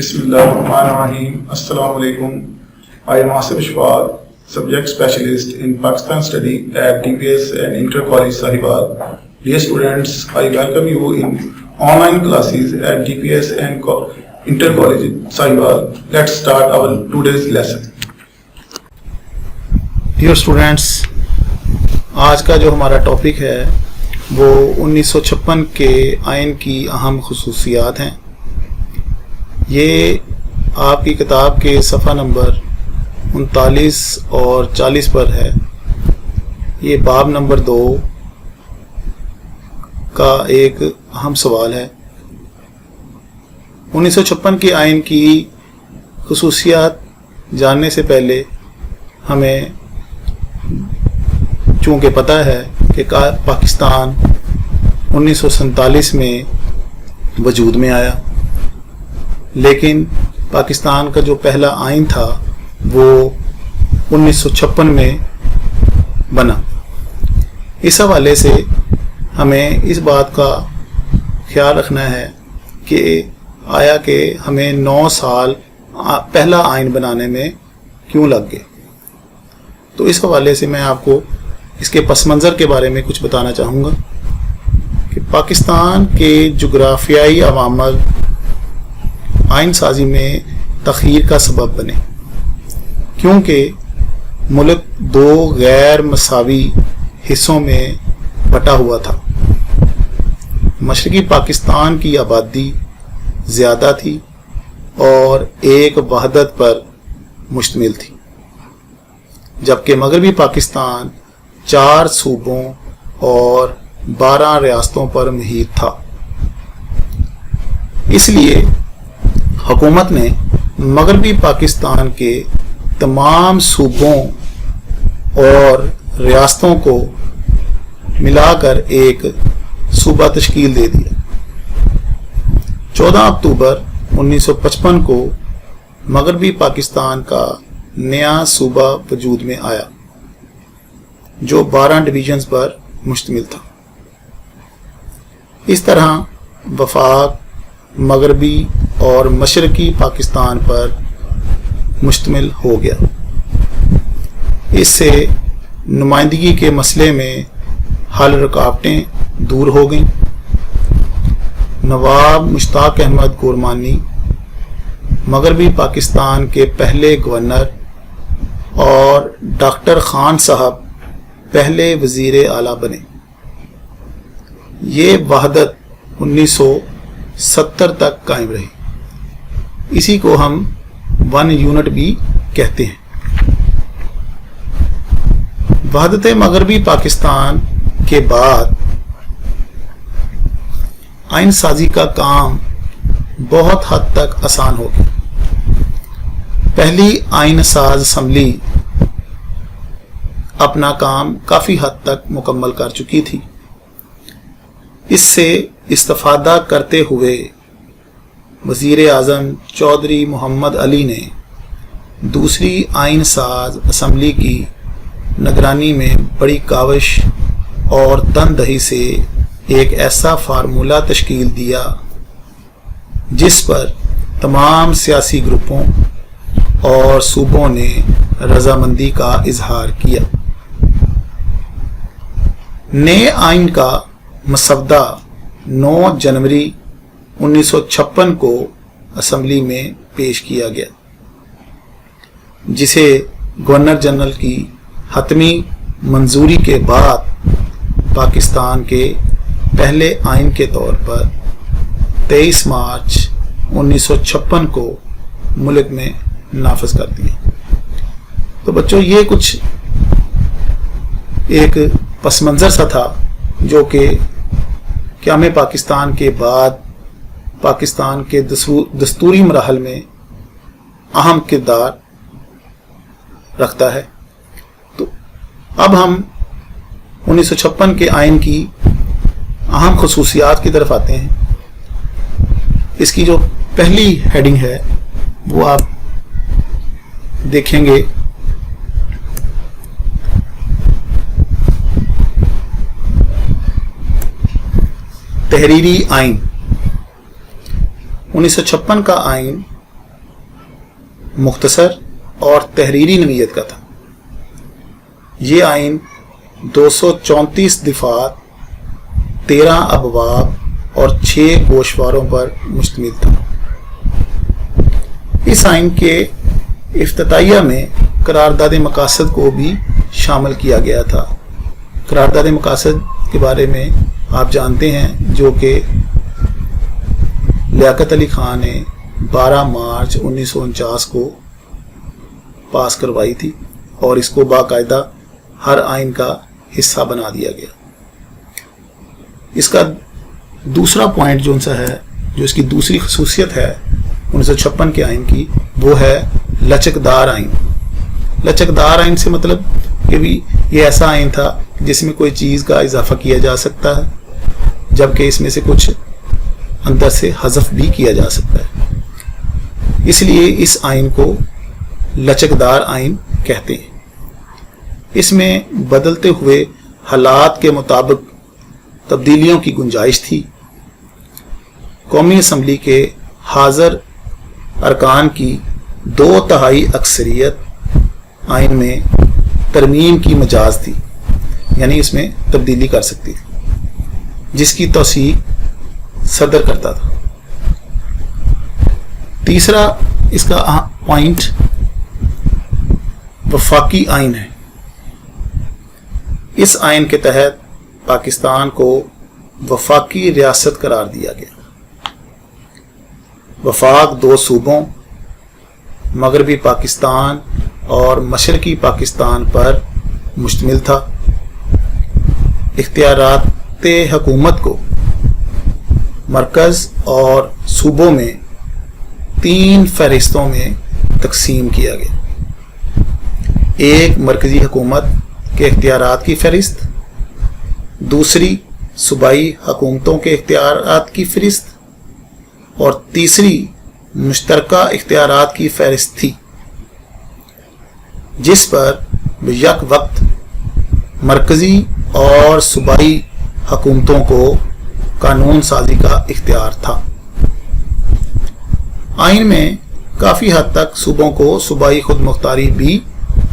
Bismillahirrahmanirrahim. Assalamu alaikum. I am Asif Ishfaq, subject specialist in Pakistan study at DPS and Inter College Sahiwal. Dear students, I welcome you in online classes at DPS and Inter College Sahiwal. Let's start our today's lesson. Dear students, आज का जो हमारा topic है वो 1956 के आइन की अहम खुसूसियात हैं। ये आपकी किताब के सफ़ा नंबर 39 और 40 पर है। ये बाब नंबर 2 का एक अहम सवाल है। 1956 के आइन की खुसूसियात जानने से पहले हमें चूँकि पता है कि पाकिस्तान 1947 में वजूद में आया, लेकिन पाकिस्तान का जो पहला आइन था वो 1956 में बना। इस हवाले से हमें इस बात का ख्याल रखना है कि आया कि हमें 9 साल पहला आइन बनाने में क्यों लग गए। तो इस हवाले से मैं आपको इसके पस मंज़र के बारे में कुछ बताना चाहूँगा कि पाकिस्तान के जुग्राफियाई अवामल आइन साजी में तख़यीर का सबब बने, क्योंकि मुल्क 2 गैर मसावी हिस्सों में बटा हुआ था। मशरक़ी पाकिस्तान की आबादी ज़्यादा थी और एक वहदत पर मुश्तमिल थी, जबकि मगरबी पाकिस्तान 4 सूबों और 12 रियासतों पर मुहित था। इसलिए हुकूमत ने मगरबी पाकिस्तान के तमाम सूबों और रियासतों को मिलाकर एक सूबा तश्कील दे दिया। 14 अक्टूबर 1955 को मगरबी पाकिस्तान का नया सूबा वजूद में आया, जो 12 डिवीजन्स पर मुश्तमिल था। इस तरह वफाक मगरबी और मशरकी पाकिस्तान पर मुश्तमिल हो गया। इससे नुमाइंदगी के मसले में हल रुकावटें दूर हो गईं। नवाब मुश्ताक अहमद गोरमानी मगरबी पाकिस्तान के पहले गवर्नर और डॉक्टर खान साहब पहले वज़ीर आला बने। ये वहदत 1970 तक कायम रही। इसी को हम 1 यूनिट भी कहते हैं। वहदत मगरबी पाकिस्तान के बाद आइन साजी का काम बहुत हद तक आसान हो गया। पहली आइन साज असम्बली अपना काम काफ़ी हद तक मुकम्मल कर चुकी थी। इससे इस्तिफादा करते हुए वज़ीर आज़म चौधरी मोहम्मद अली ने दूसरी आइन साज असम्बली की निगरानी में बड़ी काविश और तनदही से एक ऐसा फार्मूला तश्कील दिया जिस पर तमाम सियासी ग्रुपों और सूबों ने रजामंदी का इजहार किया। नए आइन का मसवदा 9 जनवरी 1956 को असम्बली में पेश किया गया, जिसे गवर्नर जनरल की हतमी मंजूरी के बाद पाकिस्तान के पहले आइन के तौर पर 23 मार्च 1956 को मुल्क में नाफिज कर दिया। तो बच्चों, ये कुछ एक पस मंज़र सा था जो कि क़याम पाकिस्तान के बाद पाकिस्तान के दस्तूरी मराहल में अहम किरदार रखता है। तो अब हम 1956 के आइन की अहम खुसूसियात की तरफ आते हैं। इसकी जो पहली हेडिंग है वो आप देखेंगे। तहरीरी आइन 1956 का आइन मुख्तसर और तहरीरी नवीयत का था। ये आइन 234 दिफात, 13 अबवाब और 6 गोशवारों पर मुश्तमिल था। इस आइन के इफ्तिताहिया में करारदाद मकासद को भी शामिल किया गया था। करारदाद मकासद के बारे में आप जानते हैं, जो कि लियाकत अली खान ने 12 मार्च 1949 को पास करवाई थी और इसको बाकायदा हर आइन का हिस्सा बना दिया गया। इसका दूसरा पॉइंट जो सा है, जो इसकी दूसरी खसूसियत है 1956 के आइन की, वो है लचकदार आइन। लचकदार आइन से मतलब कि भी ये ऐसा आइन था जिसमें कोई चीज़ का इजाफा किया जा सकता है, जबकि इसमें से कुछ अंदर से हज़फ भी किया जा सकता है। इसलिए इस आइन को लचकदार आइन कहते हैं। इसमें बदलते हुए हालात के मुताबिक तब्दीलियों की गुंजाइश थी। कौमी असम्बली के हाज़र अरकान की 2/3 अक्सरियत आइन में तरमीम की मजाज थी, यानी इसमें तब्दीली कर सकती थी, जिसकी तौसीक सदर करता था। तीसरा इसका पॉइंट वफाकी आइन है। इस आइन के तहत पाकिस्तान को वफाकी रियासत करार दिया गया। वफाक 2 सूबों मगरबी पाकिस्तान और मशरकी पाकिस्तान पर मुश्तमिल था। इख्तियारात हुकूमत को मरकज़ और सूबों में 3 फहरिस्तों में तकसीम किया गया। एक मरकज़ी हुकूमत के इख्तियारात की फहरिस्त, दूसरी सूबाई हुकूमतों के इख्तियारात की फहरिस्त और तीसरी मुश्तरका इख्तियारात की फहरिस्त थी, जिस पर यक वक्त मरकज़ी और सूबाई हुकूमतों को कानून साजी का इख्तियार था। आइन में काफ़ी हद तक सूबों को सूबाई खुद मुख्तारी भी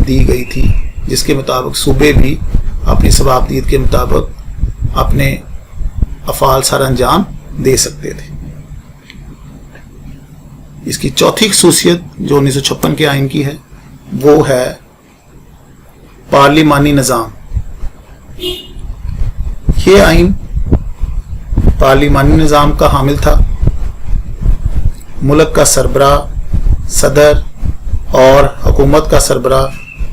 दी गई थी, जिसके मुताबिक सूबे भी अपनी सवाबदीद के मुताबिक अपने अफ़ाल सर अंजाम दे सकते थे। इसकी चौथी खसूसियत जो 1956 के आइन की है, वो है पार्लिमानी निज़ाम। ये आइन पार्लिमानी निज़ाम का हामिल था। मुल्क का सरबरा सदर और हुकूमत का सरबरा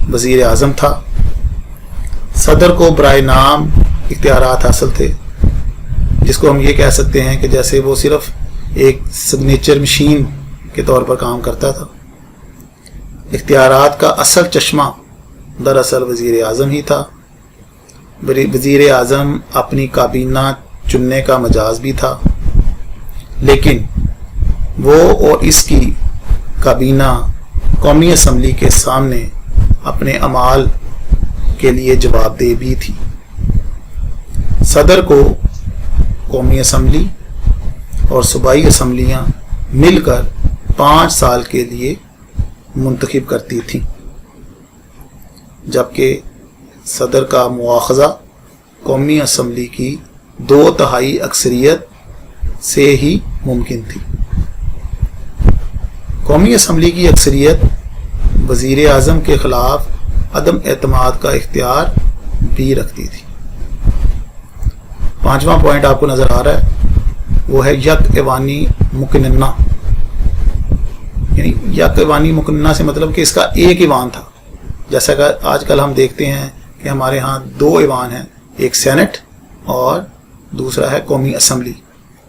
वज़ीर आज़म था। सदर को बराए नाम इख्तियारात हासिल थे, जिसको हम ये कह सकते हैं कि जैसे वो सिर्फ एक सिग्नेचर मशीन के तौर पर काम करता था। इख्तियारात का असल चश्मा दरअसल वज़ीर आज़म ही था। वज़ीर आज़म अपनी काबीना चुनने का मजाज भी था, लेकिन वो और इसकी काबीना कौमी असम्बली के सामने अपने अमाल के लिए जवाबदेह भी थी। सदर को कौमी असम्बली और सूबाई असम्बलियाँ मिलकर 5 साल के लिए मुंतखब करती थीं, जबकि सदर का मुआखज़ा कौमी असम्बली की 2/3 अक्सरियत से ही मुमकिन थी। कौमी असम्बली की अक्सरियत वज़ीर आज़म के ख़िलाफ़ अदम एतमाद का इख्तियार भी रखती थी। 5वां पॉइंट आपको नज़र आ रहा है, वो है यक एवानी मुकन्ना। यानी यक एवानी मुकन्ना से मतलब कि इसका एक ईवान था। जैसा कि आजकल हम देखते हैं कि हमारे यहाँ 2 ईवान हैं, एक सेनेट और दूसरा है कौमी असम्बली,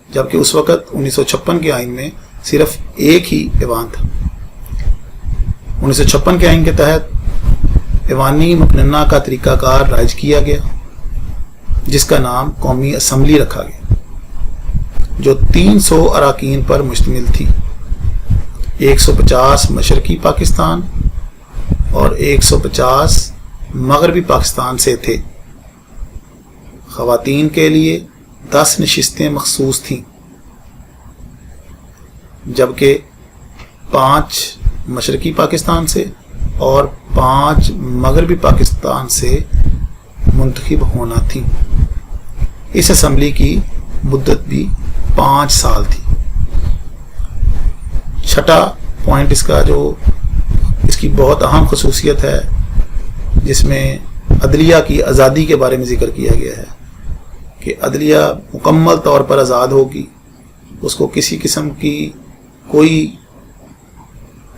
जबकि उस वक़्त 1956 के आइन में सिर्फ एक ही ईवान था। 1956 के आइन के तहत ईवानी मुकन्ना का तरीक़ाकार राइज किया गया, जिसका नाम कौमी असम्बली रखा गया, जो 300 अराकीन पर मुश्तमिल थी। 150 मशरकी पाकिस्तान और 150 मगरबी पाकिस्तान से थे। ख़वातीन के लिए 10 नशिस्तें मखसूस थीं, जबकि 5 मशरकी पाकिस्तान से और 5 मगरबी पाकिस्तान से मुंतखब होना थी। इस असम्बली की मुद्दत भी 5 साल थी। छठा पॉइंट इसकी बहुत अहम खसूसियत है, जिसमें अदलिया की आज़ादी के बारे में जिक्र किया गया है कि अदलिया मुकम्मल तौर पर आज़ाद होगी, उसको किसी किस्म की कोई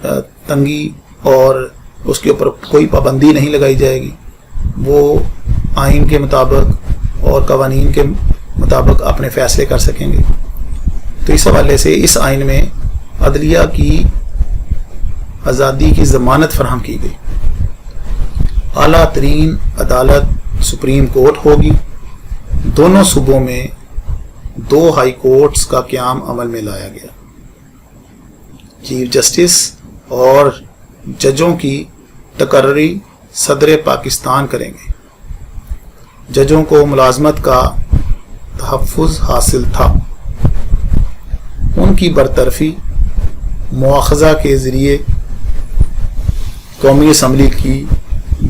तंगी और उसके ऊपर कोई पाबंदी नहीं लगाई जाएगी। वो आइन के मुताबिक और कवानीन के मुताबिक अपने फैसले कर सकेंगे। तो इस हवाले से इस आइन में अदलिया की आज़ादी की ज़मानत फराहम की गई। आला तरीन अदालत सुप्रीम कोर्ट होगी। दोनों सूबों में 2 हाई कोर्ट्स का क़याम अमल में लाया गया। चीफ जस्टिस और जजों की तकर्री सदर पाकिस्तान करेंगे। जजों को मुलाजमत का तहफ़्फ़ुज़ हासिल था। उनकी बरतरफी मुआख़ज़ा के ज़रिए कौमी असम्बली की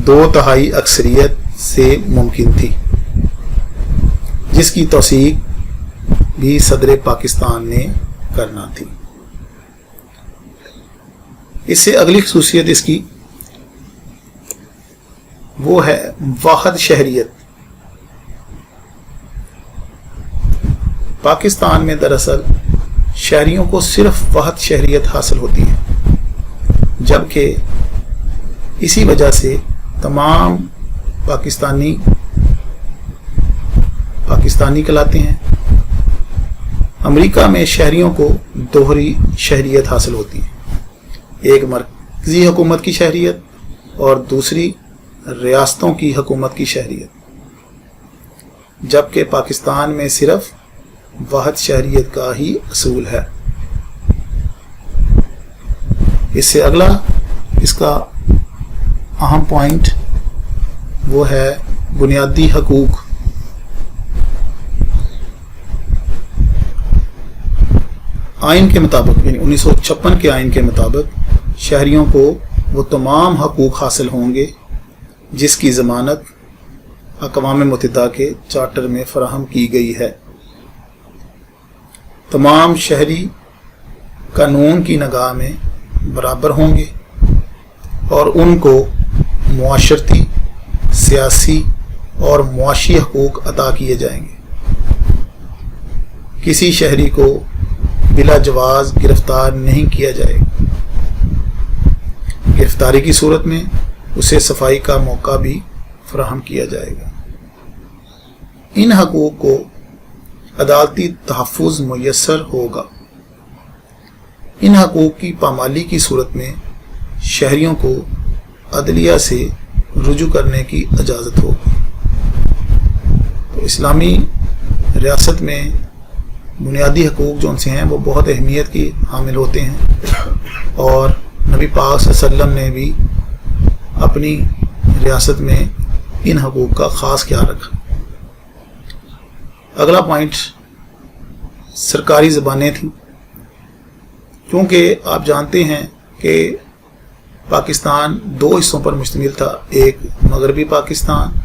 2/3 अक्सरियत से मुमकिन थी, जिसकी तौसीक भी सदर पाकिस्तान ने करना थी। इससे अगली खसूसियत इसकी वो है वाहद शहरियत। पाकिस्तान में दरअसल शहरियों को सिर्फ वाहद शहरियत हासिल होती है, जबकि इसी वजह से तमाम पाकिस्तानी कहलाते हैं। अमेरिका में शहरियों को दोहरी शहरियत हासिल होती है, एक मरकजी हुकूमत की शहरियत और दूसरी रियासतों की हुकूमत की शहरियत, जबकि पाकिस्तान में सिर्फ वाहद शहरियत का ही असूल है। इससे अगला इसका अहम पॉइंट वो है बुनियादी हकूक। आइन के मुताबिक, यानी 1956 के आइन के मुताबिक शहरियों को वो तमाम हकूक हासिल होंगे जिसकी ज़मानत अक़वाम मुत्तहिदा के चार्टर में फराहम की गई है। तमाम शहरी कानून की निगाह में बराबर होंगे और उनको मुआशरती, सियासी और मुआशी हकूक अता किए जाएंगे। किसी शहरी को बिला जवाज़ गिरफ्तार नहीं किया जाएगा। गिरफ्तारी की सूरत में उसे सफाई का मौका भी फराहम किया जाएगा। इन हकूक को अदालती तहफ़्फ़ुज़ मुयस्सर होगा। इन हकूक की पामाली की सूरत में शहरियों को अदलिया से रुजू करने की इजाज़त होगी। तो इस्लामी रियासत में बुनियादी हकूक जो उनसे हैं वो बहुत अहमियत की हामिल होते हैं और नबी पाक सल्लल्लाहु अलैहि वसल्लम ने भी अपनी रियासत में इन हकूक का ख़ास ख्याल रखा। अगला पॉइंट सरकारी ज़बानें थीं, क्योंकि आप जानते हैं कि पाकिस्तान 2 हिस्सों पर मुश्तमिल था, एक मगरबी पाकिस्तान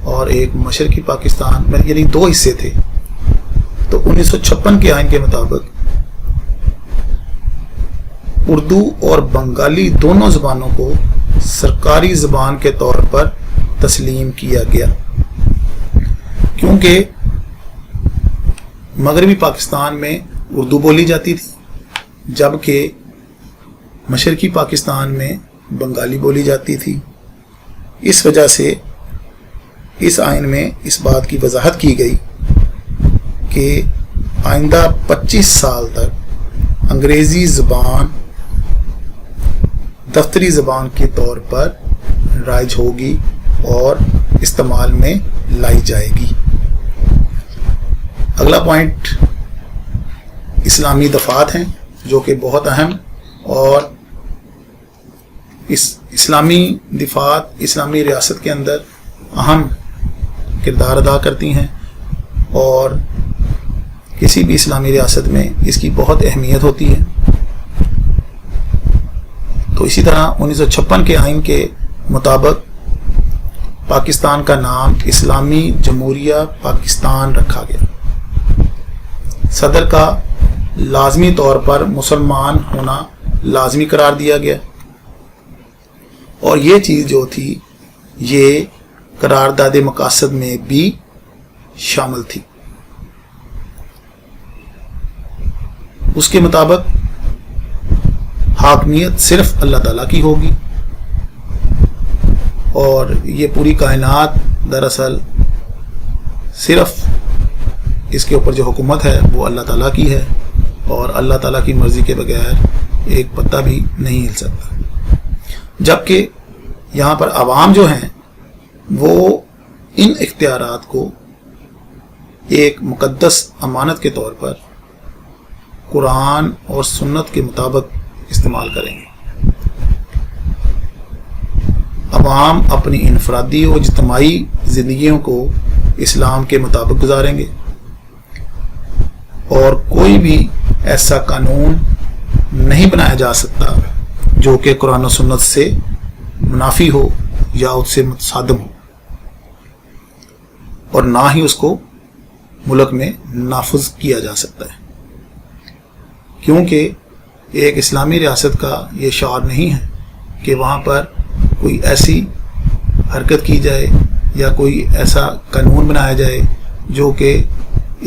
और एक मशरकी पाकिस्तान, यानी 2 हिस्से थे। तो 1956 के आइन के मुताबिक उर्दू और बंगाली दोनों ज़बानों को सरकारी ज़बान के तौर पर तस्लीम किया गया, क्योंकि मगरबी पाकिस्तान में उर्दू बोली जाती थी, जबकि मशरकी पाकिस्तान में बंगाली बोली जाती थी। इस वजह से इस आइन में इस बात की वजाहत की गई कि आइंदा 25 साल तक अंग्रेज़ी ज़बान दफ्तरी ज़बान के तौर पर राइज होगी और इस्तेमाल में लाई जाएगी। अगला पॉइंट इस्लामी दफ़ात हैं, जो कि बहुत अहम और इस इस्लामी दफ़ात इस्लामी रियासत के अंदर अहम किरदार अदा करती हैं और किसी भी इस्लामी रियासत में इसकी बहुत अहमियत होती है। तो تو اسی طرح 1956 کے آئین کے مطابق پاکستان کا نام اسلامی جمہوریہ پاکستان رکھا گیا. صدر کا لازمی طور پر مسلمان ہونا لازمی قرار دیا گیا، اور یہ چیز جو تھی یہ قرارداد مقاصد میں بھی شامل تھی. اس کے مطابق حاکمیت صرف اللہ تعالیٰ کی ہوگی، اور یہ پوری کائنات دراصل صرف اس کے اوپر جو حکومت ہے وہ اللہ تعالیٰ کی ہے، اور اللہ تعالیٰ کی مرضی کے بغیر ایک پتہ بھی نہیں ہل سکتا. جبکہ یہاں پر عوام جو ہیں وہ ان اختیارات کو ایک مقدس امانت کے طور پر قرآن اور سنت کے مطابق استعمال کریں گے. عوام اپنی انفرادی اور اجتماعی زندگیوں کو اسلام کے مطابق گزاریں گے، اور کوئی بھی ایسا قانون نہیں بنایا جا سکتا جو کہ قرآن و سنت سے منافی ہو یا اس سے متصادم ہو، اور نہ ہی اس کو ملک میں نافذ کیا جا سکتا ہے، کیونکہ ایک اسلامی ریاست کا یہ شعار نہیں ہے کہ وہاں پر کوئی ایسی حرکت کی جائے یا کوئی ایسا قانون بنایا جائے جو کہ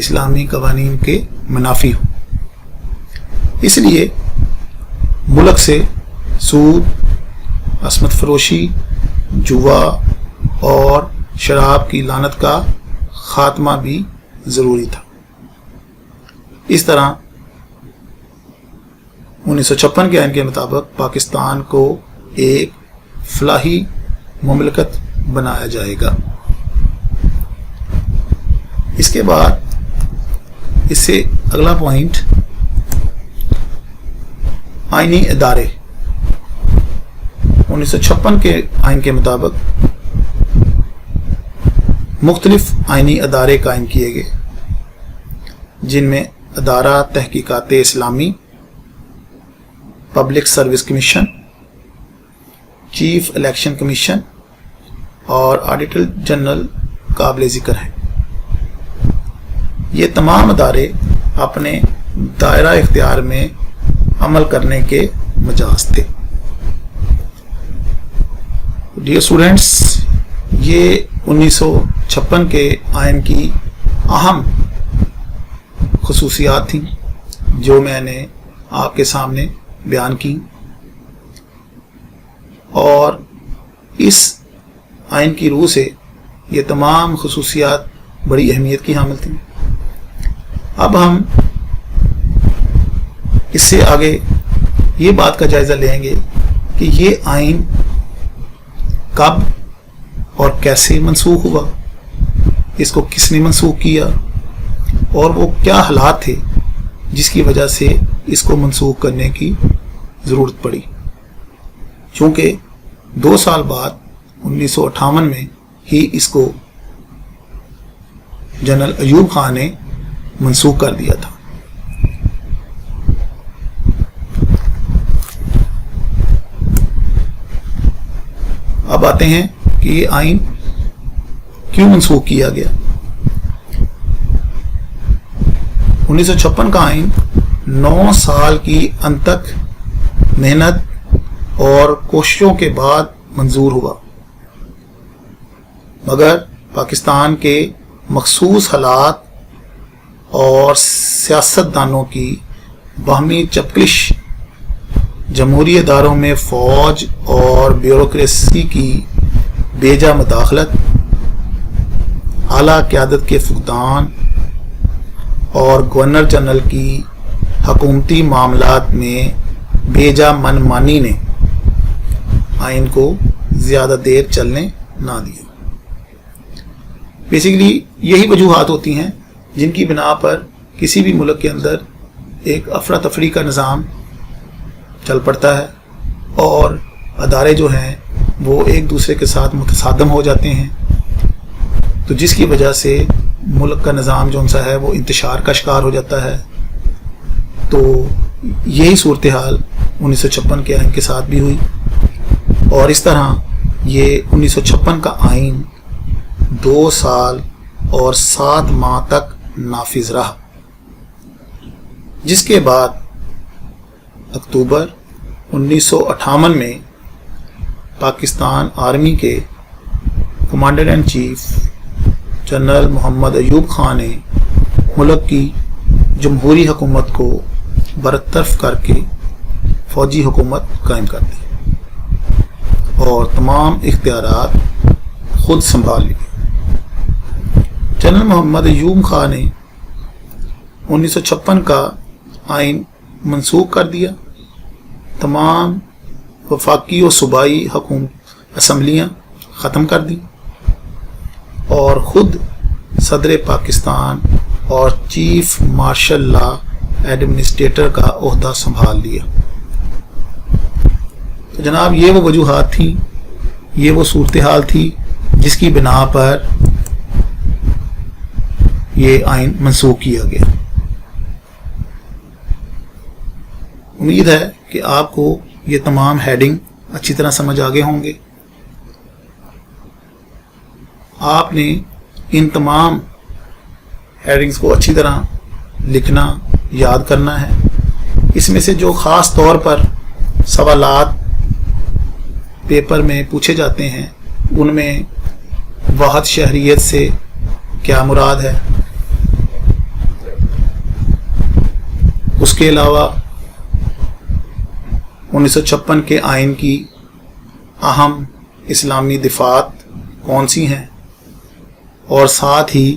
اسلامی قوانین کے منافی ہو. اس لیے ملک سے سود، عصمت فروشی، جوا اور شراب کی لعنت کا خاتمہ بھی ضروری تھا. اس طرح 1956 کے آئین کے مطابق پاکستان کو ایک فلاحی مملکت بنایا جائے گا. اس کے بعد اس سے اگلا پوائنٹ آئینی ادارے. 1956 کے آئین کے مطابق مختلف آئینی ادارے قائم کیے گئے، جن میں ادارہ تحقیقات اسلامی، public service commission, chief election commission اور آڈیٹر جنرل قابل ذکر ہیں. یہ تمام ادارے اپنے دائرہ اختیار میں عمل کرنے کے مجاز تھے. ڈیئر اسٹوڈینٹس، یہ 1956 کے آئین کی اہم خصوصیات تھیں جو میں نے آپ کے سامنے بیان کی، اور اس آئین کی روح سے یہ تمام خصوصیات بڑی اہمیت کی حامل تھیں. اب ہم اس سے آگے یہ بات کا جائزہ لیں گے کہ یہ آئین کب اور کیسے منسوخ ہوا، اس کو کس نے منسوخ کیا، اور وہ کیا حالات تھے جس کی وجہ سے اس کو منسوخ کرنے کی ضرورت پڑی. چونکہ 2 سال بعد 1958 میں ہی اس کو جنرل ایوب خان نے منسوخ کر دیا تھا. اب آتے ہیں کہ یہ آئین کیوں منسوخ کیا گیا. 1956 کا آئین 9 سال کی انتک محنت اور کوششوں کے بعد منظور ہوا، مگر پاکستان کے مخصوص حالات اور سیاست دانوں کی باہمی چپکلش، جمہوری اداروں میں فوج اور بیوروکریسی کی بیجا مداخلت، اعلیٰ قیادت کے فقدان اور گورنر جنرل کی حکومتی معاملات میں بیجا من مانی نے آئین کو زیادہ دیر چلنے نہ دیا. بیسیکلی یہی وجوہات ہوتی ہیں جن کی بنا پر کسی بھی ملک کے اندر ایک افراتفری کا نظام چل پڑتا ہے، اور ادارے جو ہیں وہ ایک دوسرے کے ساتھ متصادم ہو جاتے ہیں، تو جس کی وجہ سے ملک کا نظام جو سا ہے وہ انتشار کا شکار ہو جاتا ہے. تو یہی صورتحال 1956 کے آئین کے ساتھ بھی ہوئی، اور اس طرح یہ 1956 کا آئین 2 سال اور 7 ماہ تک نافذ رہا، جس کے بعد اکتوبر 1958 میں پاکستان آرمی کے کمانڈر ان چیف جنرل محمد ایوب خان نے ملک کی جمہوری حکومت کو برطرف کر کے فوجی حکومت قائم کر دی اور تمام اختیارات خود سنبھال لیے۔ جنرل محمد ایوب خان نے 1956 کا آئین منسوخ کر دیا، تمام وفاقی و صوبائی اسمبلیاں ختم کر دی اور خود صدر پاکستان اور چیف مارشل لا ایڈمنسٹریٹر کا عہدہ سنبھال لیا۔ تو جناب یہ وہ وجوہات تھیں، یہ وہ صورتحال تھی جس کی بنا پر یہ آئین منسوخ کیا گیا۔ امید ہے کہ آپ کو یہ تمام ہیڈنگ اچھی طرح سمجھ آگے ہوں گے۔ آپ نے ان تمام ہیڈنگز کو اچھی طرح لکھنا، یاد کرنا ہے۔ اس میں سے جو خاص طور پر سوالات پیپر میں پوچھے جاتے ہیں ان میں واحد شہریت سے کیا مراد ہے، اس کے علاوہ 1956 کے آئین کی اہم اسلامی دفعات کون سی ہیں، اور ساتھ ہی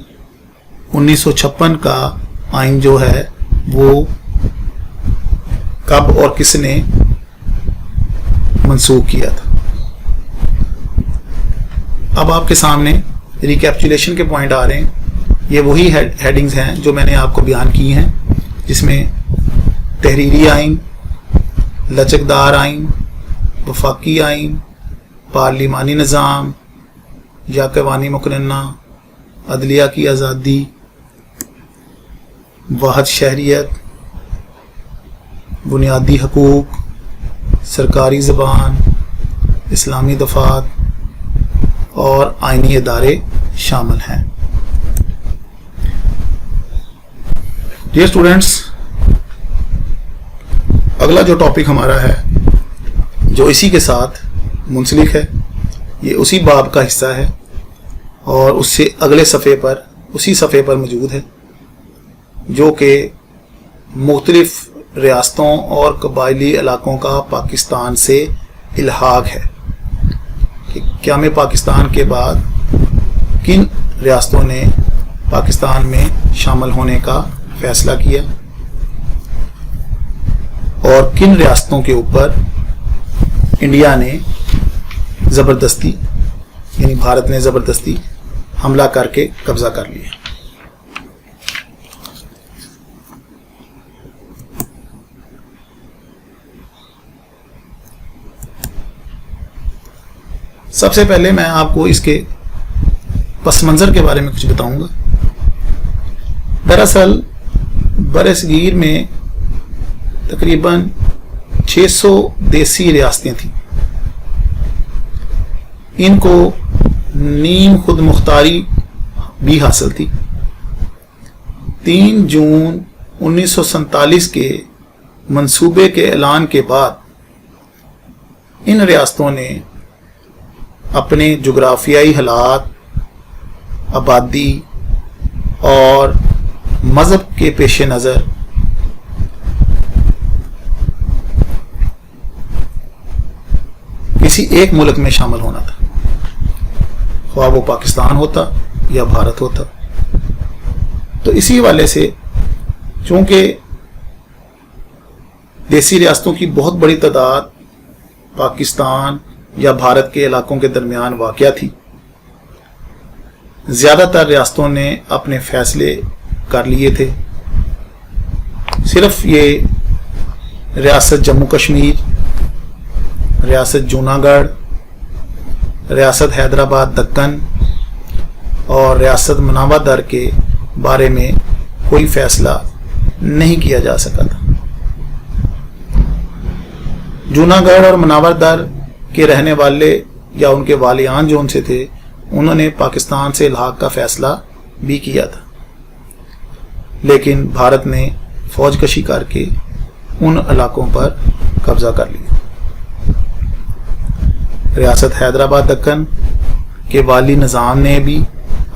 1956 کا آئین جو ہے وہ کب اور کس نے منسوخ کیا تھا۔ اب آپ کے سامنے ریکیپچولیشن کے پوائنٹ آ رہے ہیں۔ یہ وہی ہیڈنگز ہیں جو میں نے آپ کو بیان کی ہیں، جس میں تحریری آئین، لچکدار آئین، وفاقی آئین، پارلیمانی نظام یا قوانین مقننہ، عدلیہ کی آزادی، واحد شہریت، بنیادی حقوق، سرکاری زبان، اسلامی دفعات اور آئینی ادارے شامل ہیں۔ ڈیئر اسٹوڈینٹس، اگلا جو ٹاپک ہمارا ہے جو اسی کے ساتھ منسلک ہے، یہ اسی باب کا حصہ ہے اور اس سے اگلے اسی صفحے پر موجود ہے، جو کہ مختلف ریاستوں اور قبائلی علاقوں کا پاکستان سے الحاق ہے کہ قیام پاکستان کے بعد کن ریاستوں نے پاکستان میں شامل ہونے کا فیصلہ کیا اور کن ریاستوں کے اوپر انڈیا نے زبردستی، یعنی بھارت نے زبردستی حملہ کر کے قبضہ کر لیا۔ سب سے پہلے میں آپ کو اس کے پس منظر کے بارے میں کچھ بتاؤں گا۔ دراصل بر صغیر میں تقریباً 600 دیسی ریاستیں تھیں۔ ان کو نیم خود مختاری بھی حاصل تھی۔ 3 جون 1947 کے منصوبے کے اعلان کے بعد ان ریاستوں نے اپنے جغرافیائی حالات، آبادی اور مذہب کے پیش نظر کسی ایک ملک میں شامل ہونا تھا، خواہ وہ پاکستان ہوتا یا بھارت ہوتا۔ تو اسی حوالے سے چونکہ دیسی ریاستوں کی بہت بڑی تعداد پاکستان یا بھارت کے علاقوں کے درمیان واقع تھی، زیادہ تر ریاستوں نے اپنے فیصلے کر لیے تھے۔ صرف یہ ریاست جموں کشمیر، ریاست جوناگڑھ، ریاست حیدرآباد دکن اور ریاست مناوا در کے بارے میں کوئی فیصلہ نہیں کیا جا سکا تھا۔ जूनागढ़ और मनावरदर के रहने वाले या उनके वालियान जो उनसे थे, उन्होंने पाकिस्तान से इल्हाक का फैसला भी किया था, लेकिन भारत ने फौज कशी करके उन इलाकों पर कब्जा कर लिया। रियासत हैदराबाद दक्कन के वाली निज़ाम ने भी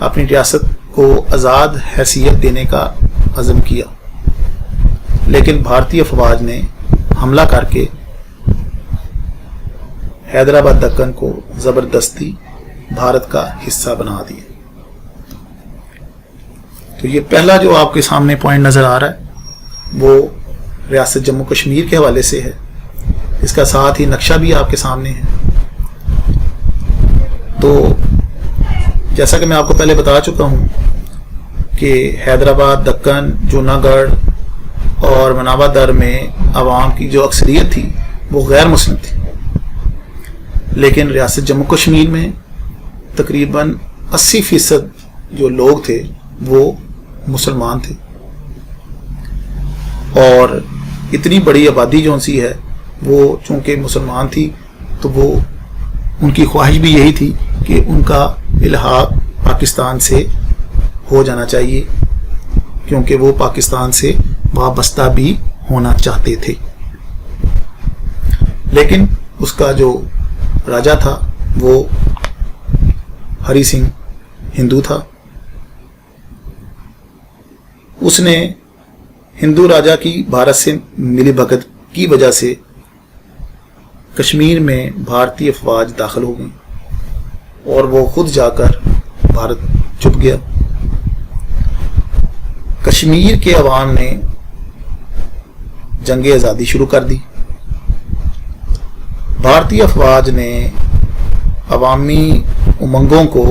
अपनी रियासत को आज़ाद हैसियत देने का अज़म किया, लेकिन भारतीय अफवाज ने हमला करके हैदराबाद दक्कन को ज़बरदस्ती भारत का हिस्सा बना दिया। तो ये पहला जो आपके सामने पॉइंट नज़र आ रहा है वो रियासत जम्मू कश्मीर के हवाले से है। इसका साथ ही नक्शा भी आपके सामने है। तो जैसा कि मैं आपको पहले बता चुका हूँ कि हैदराबाद, दक्कन, जूनागढ़ और मनावरदर में अवाम की जो अक्सरियत थी वो गैर मुस्लिम थी, लेकिन रियासत जम्मू कश्मीर में तकरीबन 80% जो लोग थे वो मुसलमान थे। और इतनी बड़ी आबादी जो सी है वो चूँकि मुसलमान थी, तो वो उनकी ख्वाहिश भी यही थी कि उनका इल्हाक पाकिस्तान से हो जाना चाहिए, क्योंकि वो पाकिस्तान से वाबस्ता भी होना चाहते थे। लेकिन उसका जो राजा था वो हरी सिंह हिंदू था। उसने हिंदू राजा की भारत से मिली भगत की वजह से कश्मीर में भारतीय अफवाज दाखिल हो गई और वो खुद जाकर भारत छुप गया। कश्मीर के अवाम ने जंग आज़ादी शुरू कर दी। भारतीय अफवाज ने अवामी उमंगों को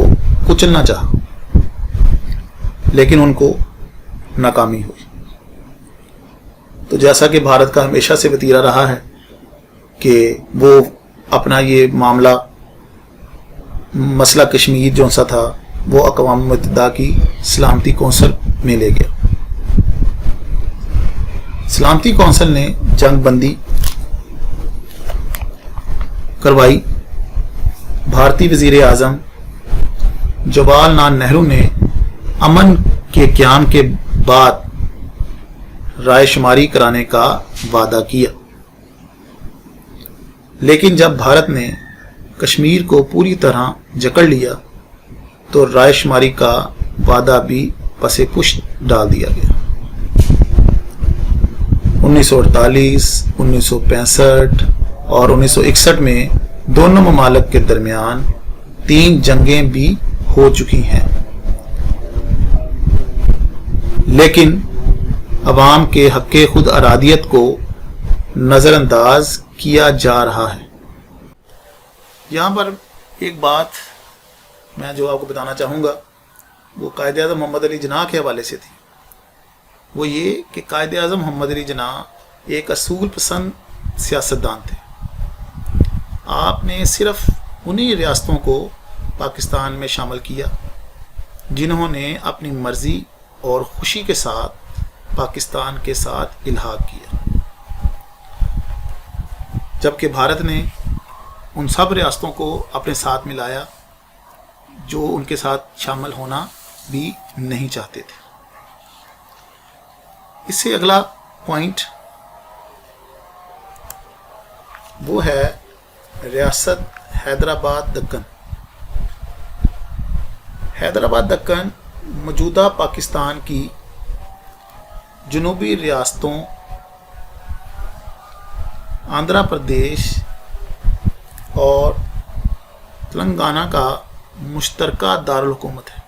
कुचलना चाहा, लेकिन उनको नाकामी हुई। तो जैसा कि भारत का हमेशा से वतीरा रहा है कि वो अपना ये मामला मसला कश्मीर जो सा था वो अक़वाम मुत्तहिदा की सलामती कौंसिल में ले गया। सलामती कौंसिल ने जंग बंदी करवाई। भारतीय वज़ीर आज़म जवाहरलाल नेहरू ने अमन के क़याम के बाद रायशुमारी कराने का वादा किया, लेकिन जब भारत ने कश्मीर को पूरी तरह जकड़ लिया तो रायशुमारी का वादा भी पसे पुष्ट डाल दिया गया। 1948, 1965 और 1961 में दोनों ममालिक के दरमियान 3 जंगें भी हो चुकी हैं, लेकिन अवाम के हक़ खुद अरादियत को नज़रअंदाज किया जा रहा है। यहाँ पर एक बात मैं जो आपको बताना चाहूँगा वो कायद-ए-आज़म मोहम्मद अली जिन्नाह के हवाले से थी। वो ये कि कायद-ए-आज़म मोहम्मद अली जिन्नाह एक असूल पसंद सियासतदान थे। आपने सिर्फ उन्हीं रियासतों को पाकिस्तान में शामिल किया जिन्होंने अपनी मर्ज़ी और खुशी के साथ पाकिस्तान के साथ इल्हाक किया, जबकि भारत ने उन सब रियासतों को अपने साथ मिलाया जो उनके साथ शामिल होना भी नहीं चाहते थे। इससे अगला पॉइंट वो है रियासत हैदराबाद दक्कन। हैदराबाद दक्कन मौजूदा पाकिस्तान की जनूबी रियासतों आंध्र प्रदेश और तेलंगाना का मुश्तरका दारुल हुकूमत है।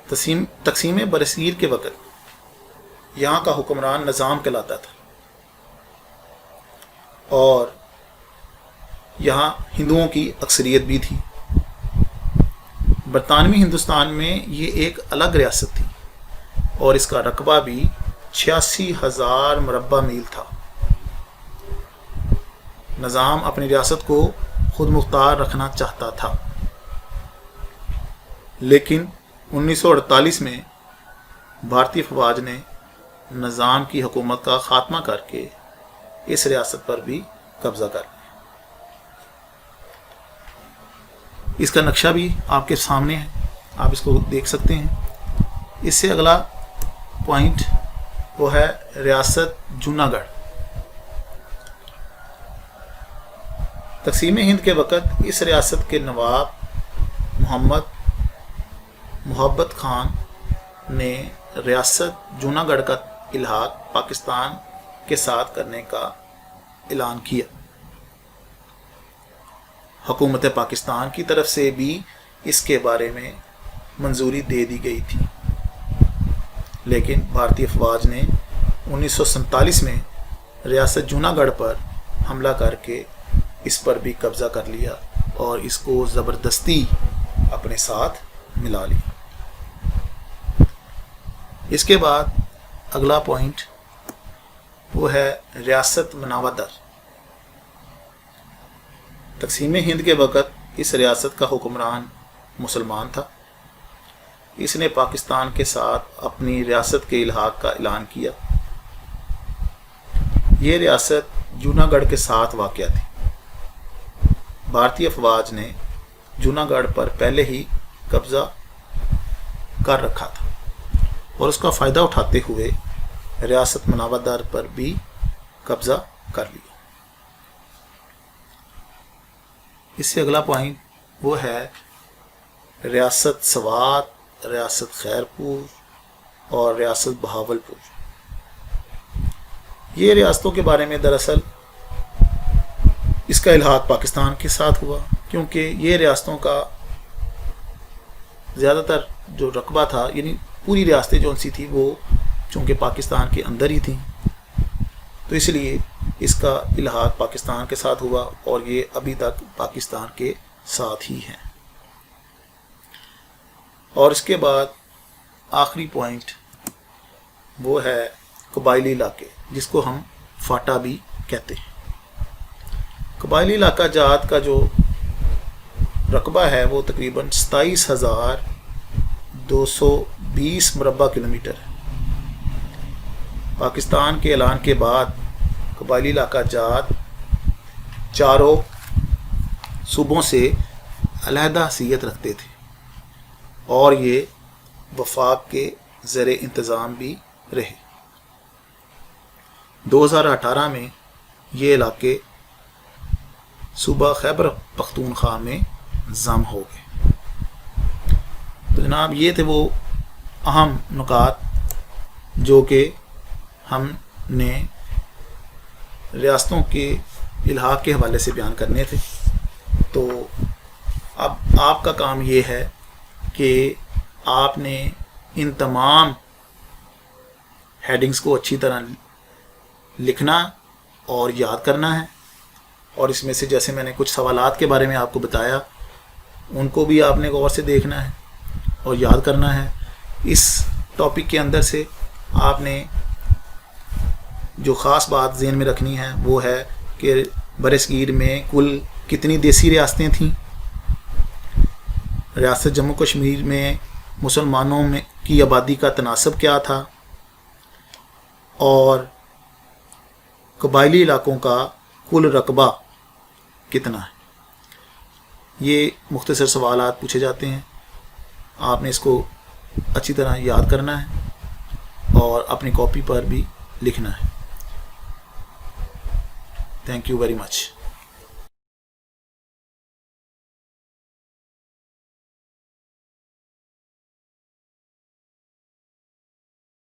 तकसीम बरसीर के वक़्त यहाँ का हुक्मरान निज़ाम कहलाता था और यहाँ हिंदुओं की अक्सरियत भी थी। बरतानवी हिंदुस्तान में ये एक अलग रियासत थी और इसका रकबा भी 86,000 मुरब्बा मील था। निज़ाम अपनी रियासत को खुद मुख्तार रखना चाहता था, लेकिन 1948 में भारतीय फ़ौज ने निज़ाम की हुकूमत का ख़ात्मा करके اس ریاست پر بھی قبضہ کر لیا۔ اس کا نقشہ بھی آپ کے سامنے ہے، آپ اس کو دیکھ سکتے ہیں۔ اس سے اگلا پوائنٹ وہ ہے ریاست جوناگڑھ۔ تقسیم ہند کے وقت اس ریاست کے نواب محبت خان نے ریاست جوناگڑھ کا الحاق پاکستان کے ساتھ کرنے کا اعلان کیا۔ حکومت پاکستان کی طرف سے بھی اس کے بارے میں منظوری دے دی گئی تھی، لیکن بھارتی افواج نے 1947 میں ریاست جوناگڑھ پر حملہ کر کے اس پر بھی قبضہ کر لیا اور اس کو زبردستی اپنے ساتھ ملا لیا۔ اس کے بعد اگلا پوائنٹ وہ ہے ریاست مناودر۔ تقسیم ہند کے وقت اس ریاست کا حکمران مسلمان تھا۔ اس نے پاکستان کے ساتھ اپنی ریاست کے الحاق کا اعلان کیا۔ یہ ریاست جوناگڑھ کے ساتھ واقع تھی۔ بھارتی افواج نے جوناگڑھ پر پہلے ہی قبضہ کر رکھا تھا اور اس کا فائدہ اٹھاتے ہوئے ریاست مناودر پر بھی قبضہ کر لیا۔ اس سے اگلا پوائنٹ وہ ہے ریاست سوات، ریاست خیرپور اور ریاست بہاولپور۔ یہ ریاستوں کے بارے میں دراصل اس کا الحاق پاکستان کے ساتھ ہوا، کیونکہ یہ ریاستوں کا زیادہ تر جو رقبہ تھا، یعنی پوری ریاستیں جو سی تھی وہ چونکہ پاکستان کے اندر ہی تھیں، تو اس لیے اس کا الحاق پاکستان کے ساتھ ہوا اور یہ ابھی تک پاکستان کے ساتھ ہی ہیں۔ اور اس کے بعد آخری پوائنٹ وہ ہے قبائلی علاقے، جس کو ہم فاٹا بھی کہتے ہیں۔ قبائلی علاقہ جات کا جو رقبہ ہے وہ تقریباً 27,220 مربع کلومیٹر ہے۔ پاکستان کے اعلان کے بعد قبائلی علاقہ جات چاروں صوبوں سے علیحدہ حیثیت رکھتے تھے اور یہ وفاق کے زیر انتظام بھی رہے۔ 2018 میں یہ علاقے صوبہ خیبر پختونخوا میں ضم ہو گئے۔ تو جناب یہ تھے وہ اہم نکات جو کہ ہم نے ریاستوں کے الحاق کے حوالے سے بیان کرنے تھے۔ تو اب آپ کا کام یہ ہے کہ آپ نے ان تمام ہیڈنگز کو اچھی طرح لکھنا اور یاد کرنا ہے، اور اس میں سے جیسے میں نے کچھ سوالات کے بارے میں آپ کو بتایا ان کو بھی آپ نے غور سے دیکھنا ہے اور یاد کرنا ہے۔ اس ٹاپک کے اندر سے آپ نے جو خاص بات ذہن میں رکھنی ہے وہ ہے کہ برصغیر میں کل کتنی دیسی ریاستیں تھیں، ریاست جموں کشمیر میں مسلمانوں میں کی آبادی کا تناسب کیا تھا، اور قبائلی علاقوں کا کل رقبہ کتنا ہے۔ یہ مختصر سوالات پوچھے جاتے ہیں، آپ نے اس کو اچھی طرح یاد کرنا ہے اور اپنی کاپی پر بھی لکھنا ہے۔ Thank you very much.